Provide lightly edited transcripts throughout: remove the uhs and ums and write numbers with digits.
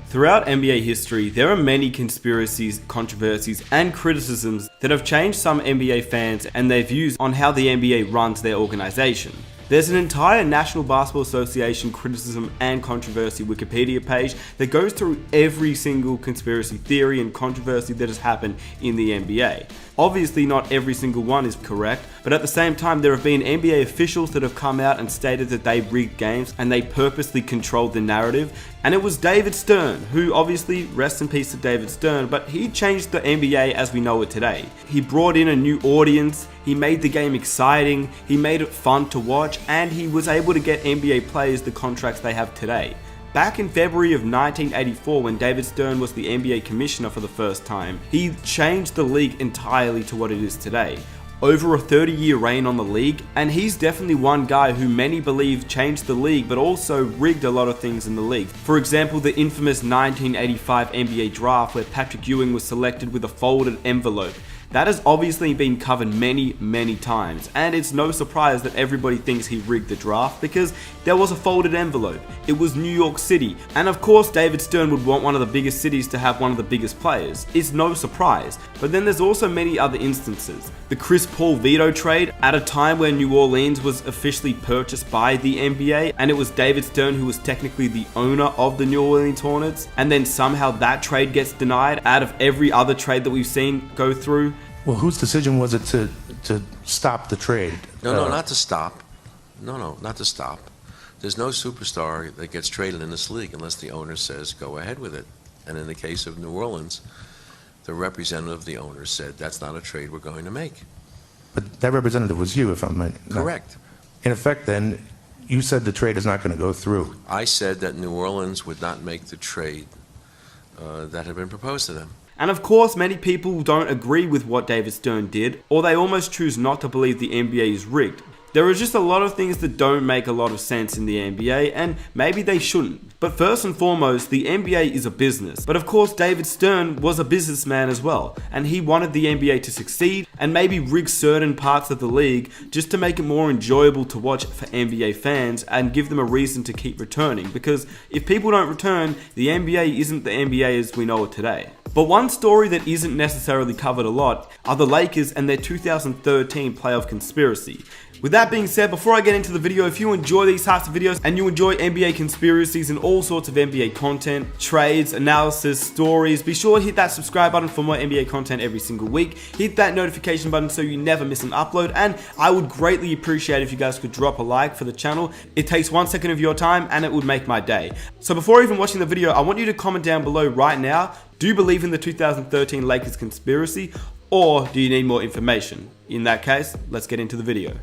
Throughout NBA history, there are many conspiracies, controversies, and criticisms that have changed some NBA fans and their views on how the NBA runs their organization. There's an entire National Basketball Association criticism and controversy Wikipedia page that goes through every single conspiracy theory and controversy that has happened in the NBA. Obviously not every single one is correct, but at the same time there have been NBA officials that have come out and stated that they rigged games and they purposely controlled the narrative. And it was David Stern, who obviously, rest in peace to David Stern, but he changed the NBA as we know it today. He brought in a new audience, he made the game exciting, he made it fun to watch, and he was able to get NBA players the contracts they have today. Back in February of 1984, when David Stern was the NBA commissioner for the first time, he changed the league entirely to what it is today. Over a 30-year reign on the league, and he's definitely one guy who many believe changed the league but also rigged a lot of things in the league. For example, the infamous 1985 NBA draft where Patrick Ewing was selected with a folded envelope. That has obviously been covered many times, and it's no surprise that everybody thinks he rigged the draft because there was a folded envelope. It was New York City, and of course David Stern would want one of the biggest cities to have one of the biggest players. It's no surprise. But then there's also many other instances. The Chris Paul veto trade at a time when New Orleans was officially purchased by the NBA, and it was David Stern who was technically the owner of the New Orleans Hornets, and then somehow that trade gets denied out of every other trade that we've seen go through. Well, whose decision was it to stop the trade? No, not to stop. No, not to stop. There's no superstar that gets traded in this league unless the owner says go ahead with it. And in the case of New Orleans, the representative of the owner said that's not a trade we're going to make. But that representative was you, if I'm right. Correct. In effect, then, you said the trade is not going to go through. I said that New Orleans would not make the trade that had been proposed to them. And of course, many people don't agree with what David Stern did, or they almost choose not to believe the NBA is rigged. There are just a lot of things that don't make a lot of sense in the NBA, and maybe they shouldn't. But first and foremost, the NBA is a business. But of course, David Stern was a businessman as well, and he wanted the NBA to succeed and maybe rig certain parts of the league just to make it more enjoyable to watch for NBA fans and give them a reason to keep returning. Because if people don't return, the NBA isn't the NBA as we know it today. But one story that isn't necessarily covered a lot are the Lakers and their 2013 playoff conspiracy. With that being said, before I get into the video, if you enjoy these types of videos and you enjoy NBA conspiracies and all sorts of NBA content, trades, analysis, stories, be sure to hit that subscribe button for more NBA content every single week. Hit that notification button so you never miss an upload, and I would greatly appreciate if you guys could drop a like for the channel. It takes 1 second of your time and it would make my day. So before even watching the video, I want you to comment down below right now, do you believe in the 2013 Lakers conspiracy, or do you need more information? In that case, let's get into the video.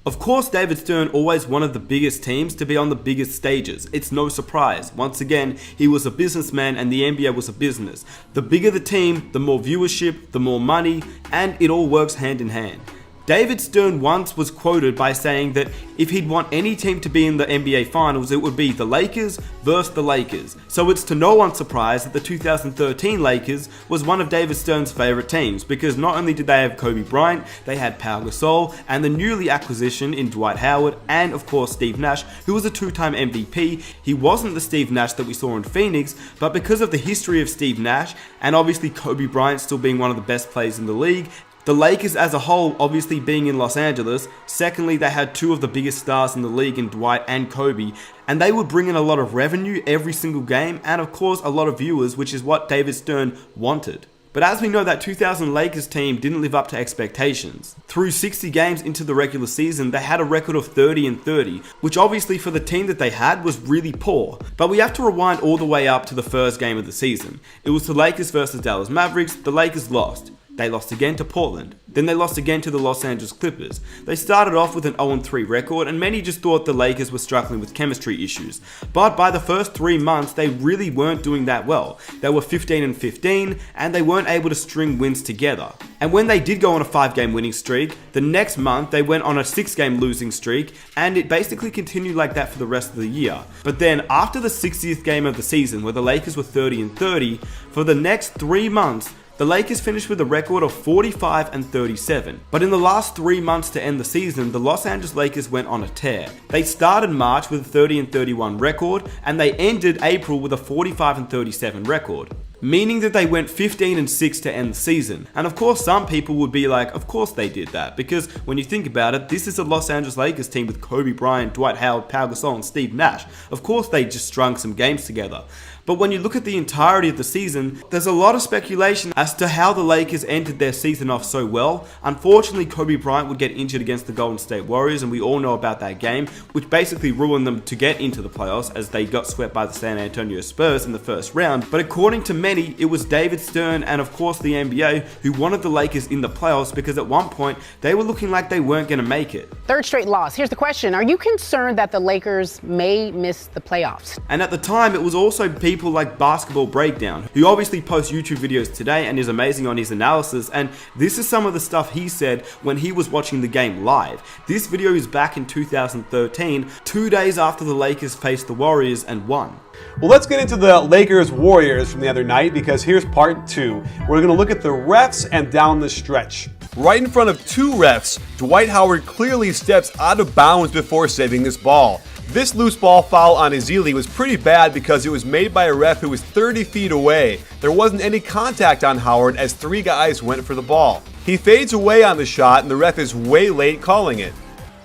Of course, David Stern always wanted the biggest teams to be on the biggest stages. It's no surprise. Once again, he was a businessman and the NBA was a business. The bigger the team, the more viewership, the more money, and it all works hand in hand. David Stern once was quoted by saying that if he'd want any team to be in the NBA Finals, it would be the Lakers versus the Lakers. So it's to no one's surprise that the 2013 Lakers was one of David Stern's favorite teams, because not only did they have Kobe Bryant, they had Pau Gasol and the newly acquisition in Dwight Howard, and of course Steve Nash, who was a two-time MVP. He wasn't the Steve Nash that we saw in Phoenix, but because of the history of Steve Nash, and obviously Kobe Bryant still being one of the best players in the league, the Lakers as a whole obviously being in Los Angeles, secondly they had two of the biggest stars in the league in Dwight and Kobe, and they would bring in a lot of revenue every single game, and of course a lot of viewers, which is what David Stern wanted. But as we know, that 2000 Lakers team didn't live up to expectations. Through 60 games into the regular season, they had a record of 30-30, which obviously for the team that they had was really poor. But we have to rewind all the way up to the first game of the season. It was the Lakers versus Dallas Mavericks. The Lakers lost. They lost again to Portland. Then they lost again to the Los Angeles Clippers. They started off with an 0-3 record, and many just thought the Lakers were struggling with chemistry issues. But by the first 3 months, they really weren't doing that well. They were 15-15, and they weren't able to string wins together. And when they did go on a 5-game winning streak, the next month they went on a 6-game losing streak, and it basically continued like that for the rest of the year. But then after the 60th game of the season, where the Lakers were 30-30, for the next 3 months, The Lakers finished with a record of 45-37, but in the last 3 months to end the season, the Los Angeles Lakers went on a tear. They started March with a 30-31 record, and they ended April with a 45-37 record, meaning that they went 15-6 to end the season. And of course, some people would be like, of course they did that, because when you think about it, this is the Los Angeles Lakers team with Kobe Bryant, Dwight Howard, Pau Gasol, and Steve Nash. Of course they just strung some games together. But when you look at the entirety of the season, there's a lot of speculation as to how the Lakers ended their season off so well. Unfortunately, Kobe Bryant would get injured against the Golden State Warriors, and we all know about that game, which basically ruined them to get into the playoffs as they got swept by the San Antonio Spurs in the first round. But according to many, it was David Stern and of course the NBA who wanted the Lakers in the playoffs, because at one point they were looking like they weren't going to make it. Third straight loss. Here's the question. Are you concerned that the Lakers may miss the playoffs? And at the time, it was also people like Basketball Breakdown, who obviously posts YouTube videos today and is amazing on his analysis, and this is some of the stuff he said when he was watching the game live. This video is back in 2013, 2 days after the Lakers faced the Warriors and won. Well, let's get into the Lakers-Warriors from the other night, because here's part 2. We're going to look at the refs and down the stretch. Right in front of 2 refs, Dwight Howard clearly steps out of bounds before saving this ball. This loose ball foul on Ezeli was pretty bad because it was made by a ref who was 30 feet away. There wasn't any contact on Howard as 3 guys went for the ball. He fades away on the shot and the ref is way late calling it.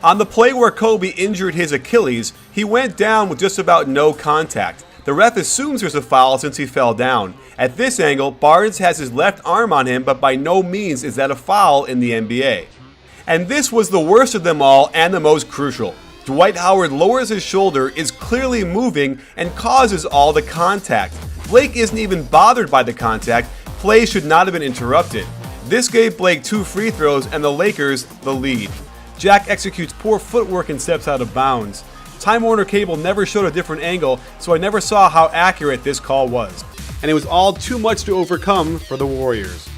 On the play where Kobe injured his Achilles, he went down with just about no contact. The ref assumes there's a foul since he fell down. At this angle, Barnes has his left arm on him, but by no means is that a foul in the NBA. And this was the worst of them all and the most crucial. Dwight Howard lowers his shoulder, is clearly moving, and causes all the contact. Blake isn't even bothered by the contact. Play should not have been interrupted. This gave Blake 2 free throws and the Lakers the lead. Jack executes poor footwork and steps out of bounds. Time Warner Cable never showed a different angle, so I never saw how accurate this call was. And it was all too much to overcome for the Warriors.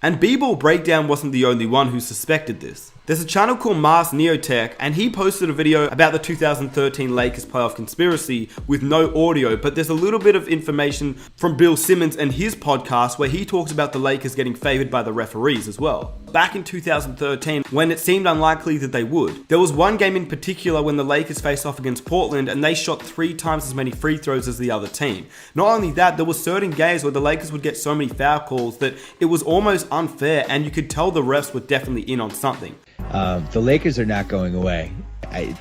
And B-Ball Breakdown wasn't the only one who suspected this. There's a channel called Mars Neotech, and he posted a video about the 2013 Lakers playoff conspiracy with no audio, but there's a little bit of information from Bill Simmons and his podcast where he talks about the Lakers getting favored by the referees as well. Back in 2013, when it seemed unlikely that they would, there was one game in particular when the Lakers faced off against Portland and they shot 3 times as many free throws as the other team. Not only that, there were certain games where the Lakers would get so many foul calls that it was almost unfair, and you could tell the refs were definitely in on something. The Lakers are not going away.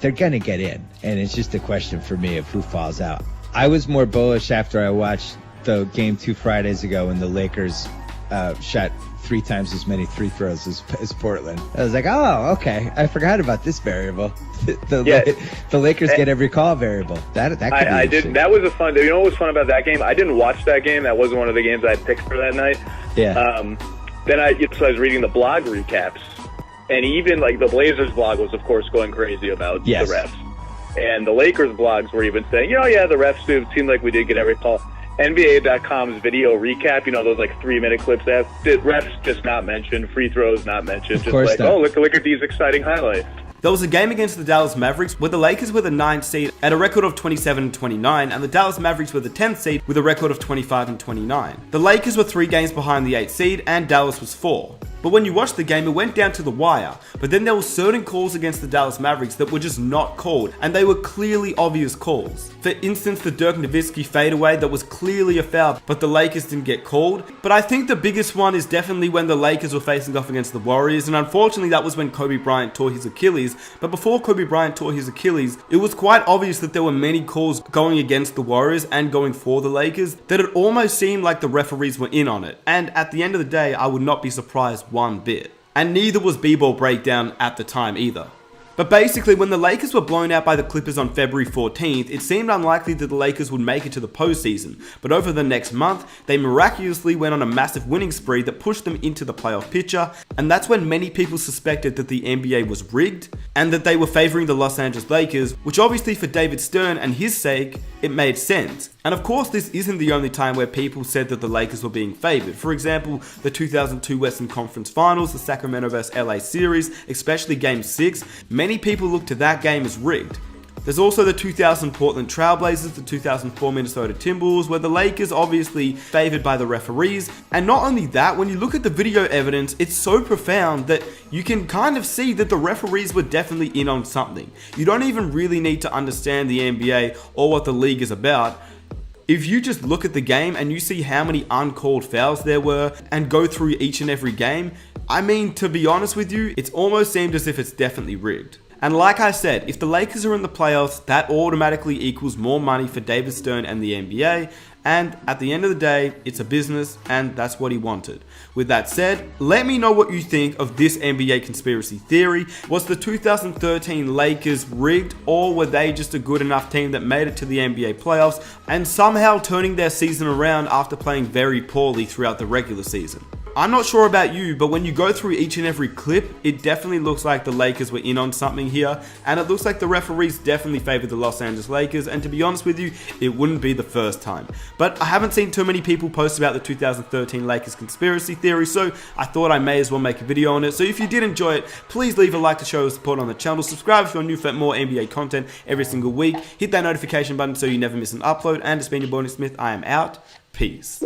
They're going to get in, and it's just a question for me of who falls out. I was more bullish after I watched the game 2 Fridays ago when the Lakers shot 3 times as many free throws as Portland. I was like, oh, okay. I forgot about this variable. The Lakers get every call variable. That could be I did. That was a fun. You know what was fun about that game? I didn't watch that game. That wasn't one of the games I picked for that night. Yeah. Then I was reading the blog recaps, and even like the Blazers blog was, of course, going crazy about the refs, and the Lakers blogs were even saying, the refs do seem like we did get every call. NBA.com's video recap, those like 3-minute clips that refs just not mentioned, free throws not mentioned, just like, oh, look at these exciting highlights. There was a game against the Dallas Mavericks where the Lakers were the 9th seed at a record of 27-29, and the Dallas Mavericks were the 10th seed with a record of 25-29. The Lakers were 3 games behind the 8th seed, and Dallas was 4. But when you watched the game, it went down to the wire. But then there were certain calls against the Dallas Mavericks that were just not called, and they were clearly obvious calls. For instance, the Dirk Nowitzki fadeaway that was clearly a foul, but the Lakers didn't get called. But I think the biggest one is definitely when the Lakers were facing off against the Warriors, and unfortunately that was when Kobe Bryant tore his Achilles. But before Kobe Bryant tore his Achilles, it was quite obvious that there were many calls going against the Warriors and going for the Lakers that it almost seemed like the referees were in on it. And at the end of the day, I would not be surprised one bit. And neither was B-Ball Breakdown at the time either. But basically, when the Lakers were blown out by the Clippers on February 14th, it seemed unlikely that the Lakers would make it to the postseason. But over the next month, they miraculously went on a massive winning spree that pushed them into the playoff picture, and that's when many people suspected that the NBA was rigged, and that they were favoring the Los Angeles Lakers, which obviously for David Stern and his sake, it made sense. And of course, this isn't the only time where people said that the Lakers were being favored. For example, the 2002 Western Conference Finals, the Sacramento vs LA series, especially Game 6, many people looked to that game as rigged. The There's also the 2000 Portland Trailblazers, the 2004 Minnesota Timberwolves, where the Lakers obviously favored by the referees. And not only that, when you look at the video evidence, it's so profound that you can kind of see that the referees were definitely in on something. You don't even really need to understand the NBA or what the league is about. If you just look at the game and you see how many uncalled fouls there were and go through each and every game, I mean, to be honest with you, it's almost seemed as if it's definitely rigged. And like I said, if the Lakers are in the playoffs, that automatically equals more money for David Stern and the NBA. And at the end of the day, it's a business, and that's what he wanted. With that said, let me know what you think of this NBA conspiracy theory. Was the 2013 Lakers rigged, or were they just a good enough team that made it to the NBA playoffs and somehow turning their season around after playing very poorly throughout the regular season? I'm not sure about you, but when you go through each and every clip, it definitely looks like the Lakers were in on something here, and it looks like the referees definitely favored the Los Angeles Lakers, and to be honest with you, it wouldn't be the first time. But I haven't seen too many people post about the 2013 Lakers conspiracy theory, so I thought I may as well make a video on it. So if you did enjoy it, please leave a like to show support on the channel, subscribe if you're new for more NBA content every single week, hit that notification button so you never miss an upload, and it's been your boy Nick Smith. I am out. Peace.